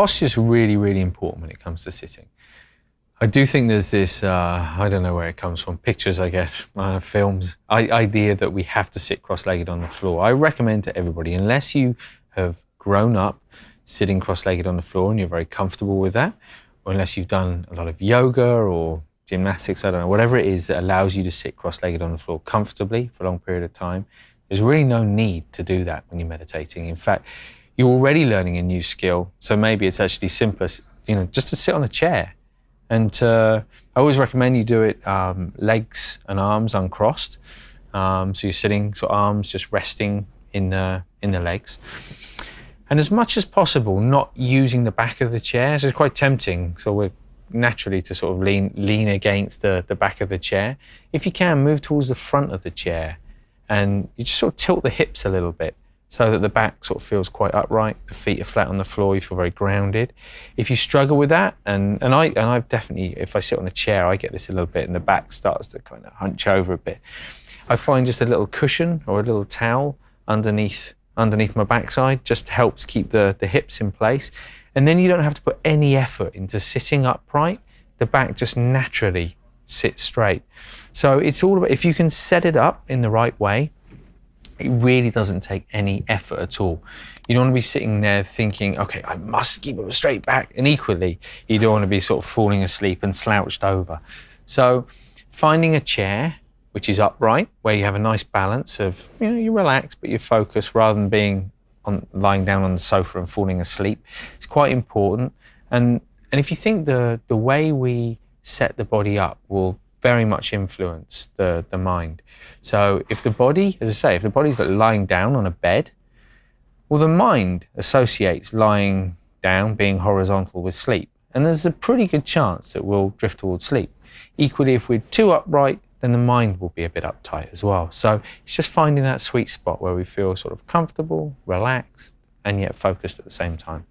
posture is really, really important when it comes to sitting. I do think there's this, I don't know where it comes from, pictures, I guess, films, idea that we have to sit cross-legged on the floor. I recommend to everybody, unless you have grown up sitting cross-legged on the floor and you're very comfortable with that, or unless you've done a lot of yoga or gymnastics, I don't know, whatever it is that allows you to sit cross-legged on the floor comfortably for a long period of time, there's really no need to do that when you're meditating. In fact, you're already learning a new skill, so maybe it's actually simplest, just to sit on a chair. And I always recommend you do it legs and arms uncrossed. So you're sitting, so arms just resting in the legs. And as much as possible, not using the back of the chair. So it's quite tempting. So we're naturally to sort of lean against the back of the chair. If you can, move towards the front of the chair. And you just sort of tilt the hips a little bit so that the back sort of feels quite upright. The feet are flat on the floor, you feel very grounded. If you struggle with that, and I've definitely, if I sit on a chair, I get this a little bit and the back starts to kind of hunch over a bit. I find just a little cushion or a little towel underneath my backside just helps keep the hips in place. And then you don't have to put any effort into sitting upright. The back just naturally sits straight. So it's all about, if you can set it up in the right way, it really doesn't take any effort at all. You don't want to be sitting there thinking, okay, I must keep a straight back. And equally, you don't want to be sort of falling asleep and slouched over. So finding a chair which is upright, where you have a nice balance of, you relax, but you focus rather than being lying down on the sofa and falling asleep. It's quite important. And if you think the way we set the body up will very much influence the mind. So if the body, as I say, if the body's like lying down on a bed, well, the mind associates lying down, being horizontal, with sleep. And there's a pretty good chance that we'll drift towards sleep. Equally, if we're too upright, then the mind will be a bit uptight as well. So it's just finding that sweet spot where we feel sort of comfortable, relaxed, and yet focused at the same time.